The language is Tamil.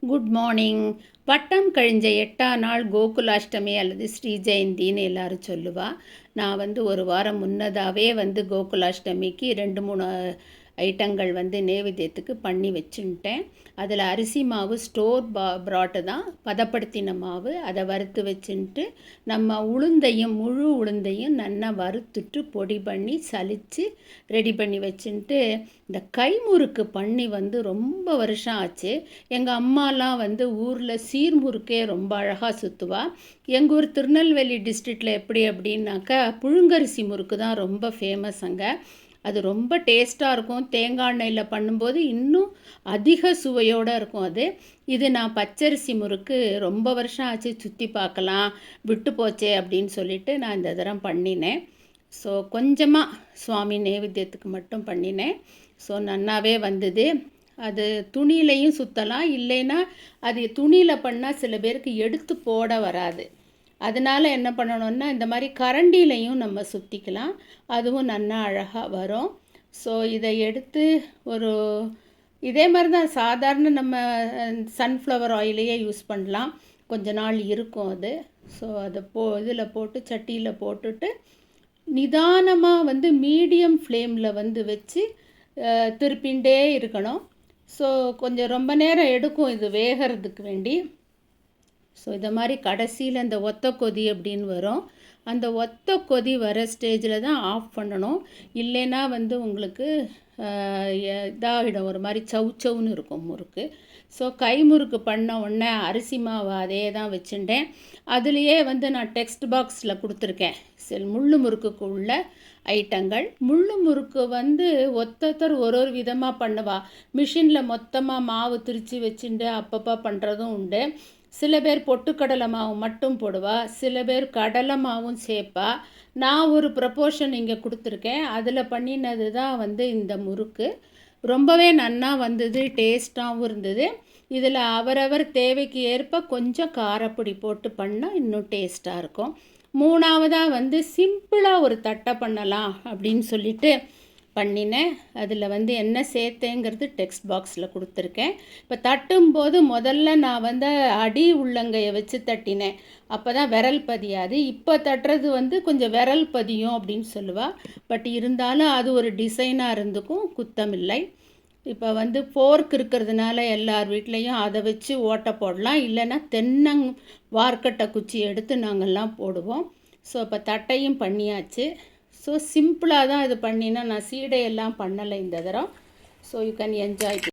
Good morning. வட்டம் கழிஞ்ச 8ஆம் நாள் கோகுலாஷ்டமி அல்லது ஸ்ரீ ஜெயந்தின்னு எல்லாரும் சொல்லுவா. நான் ஒரு வாரம் முன்னதாகவே கோகுலாஷ்டமிக்கு 2-3 ஐட்டங்கள் நெய்வேத்தியத்துக்கு பண்ணி வச்சுட்டேன். அதில் அரிசி மாவு ஸ்டோர் ப்ராட்டு தான், பதப்படுத்தின மாவு. அதை வறுத்து வச்சுட்டு நம்ம முழு உளுந்தையும் நல்லா வறுத்துட்டு பொடி பண்ணி சலித்து ரெடி பண்ணி வச்சுட்டு, இந்த கைமுறுக்கு பண்ணி ரொம்ப வருஷம் ஆச்சு. எங்கள் அம்மாலாம் ஊரில் சீர்முறுக்கே ரொம்ப அழகாக சுற்றுவா. எங்கள் ஊர் திருநெல்வேலி டிஸ்ட்ரிக்டில் எப்படி அப்படின்னாக்கா புழுங்கரிசி முறுக்கு தான் ரொம்ப ஃபேமஸ் அங்கே. அது ரொம்ப டேஸ்ட்டாக இருக்கும். தேங்காய் எண்ணெயில் பண்ணும்போது இன்னும் அதிக சுவையோடு இருக்கும் அது. இது நான் பச்சரிசி முறுக்கு ரொம்ப வருஷம் ஆச்சு, சுற்றி பார்க்கலாம், விட்டு போச்சே அப்படின்னு சொல்லிட்டு நான் இந்த தரம் பண்ணினேன். ஸோ கொஞ்சமாக சுவாமி நைவேத்தியத்துக்கு மட்டும் பண்ணினேன். ஸோ நன்னாவே வந்தது. அது துணியிலையும் சுற்றலாம், இல்லைன்னா அது துணியில் பண்ணால் சில பேருக்கு எடுத்து போட வராது. அதனால் என்ன பண்ணணுன்னா இந்த மாதிரி கரண்டிலையும் நம்ம சுற்றிக்கலாம், அதுவும் நல்லா அழகாக வரும். ஸோ இதை எடுத்து இதே மாதிரி தான் சாதாரண நம்ம சன்ஃப்ளவர் ஆயிலையே யூஸ் பண்ணலாம், கொஞ்ச நாள் இருக்கும் அது. ஸோ அதை இதில் போட்டு சட்டியில் போட்டுட்டு நிதானமாக மீடியம் ஃப்ளேமில் வச்சு திருப்பிண்டே இருக்கணும். ஸோ கொஞ்சம் ரொம்ப நேரம் எடுக்கும் இது வேகிறதுக்கு வேண்டி. ஸோ இதை மாதிரி கடைசியில் அந்த ஒத்த கொதி அப்படின்னு வரும். அந்த ஒத்த கொதி வர ஸ்டேஜில் தான் ஆஃப் பண்ணணும். இல்லைன்னா உங்களுக்கு இதாகிடும், ஒரு மாதிரி சவுச்சவுன்னு இருக்கும் முறுக்கு. ஸோ கை முறுக்கு பண்ண உடனே அரிசி மாவு அதே தான் வச்சுட்டேன். அதுலேயே நான் டெக்ஸ்ட் பாக்ஸில் கொடுத்துருக்கேன் முள்ளு முறுக்குக்கு உள்ள ஐட்டங்கள். முள்ளு முறுக்கு ஒத்தொத்தர் ஒரு விதமாக பண்ணுவா. மிஷினில் மொத்தமாக மாவு திரித்து வச்சுட்டு அப்பப்போ பண்ணுறதும் உண்டு. சில பேர் பொட்டுக்கடலை மாவு மட்டும் போடுவா, சில பேர் கடலை மாவும் சேர்ப்பா. நான் ஒரு ப்ரப்போர்ஷன் இங்கே கொடுத்துருக்கேன், அதில் பண்ணினது தான் இந்த முறுக்கு. ரொம்பவே நன்னா வந்தது, டேஸ்ட்டாகவும் இருந்தது. இதில் அவரவர் தேவைக்கு ஏற்ப கொஞ்சம் காரப்பொடி போட்டு பண்ணால் இன்னும் டேஸ்ட்டாக இருக்கும். மூணாவதாக சிம்பிளாக ஒரு தட்டை பண்ணலாம் அப்படின்னு சொல்லிட்டு பண்ணினேன். அதில் என்ன சேர்த்தேங்கிறது டெக்ஸ்ட் பாக்ஸில் கொடுத்துருக்கேன். இப்போ தட்டும்போது முதல்ல நான் அடி உள்ளங்கையை வச்சு தட்டினேன், அப்போ தான் விரல் பதியாது. இப்போ தட்டுறது கொஞ்சம் விரல் பதியும் அப்படின்னு சொல்லுவாள். பட் இருந்தாலும் அது ஒரு டிசைனாக இருந்துக்கும், குத்தமில்லை. இப்போ ஃபோர்க் இருக்கிறதுனால எல்லார் வீட்லேயும் அதை வச்சு ஓட்டை போடலாம், இல்லைன்னா வார்க்கட்டை குச்சி எடுத்து நாங்கள்லாம் போடுவோம். ஸோ இப்போ தட்டையும் பண்ணியாச்சு. ஸோ சிம்பிளாக தான் இது பண்ணினா, நான் சீடையெல்லாம் பண்ணலை இந்த தரம். So you can enjoy.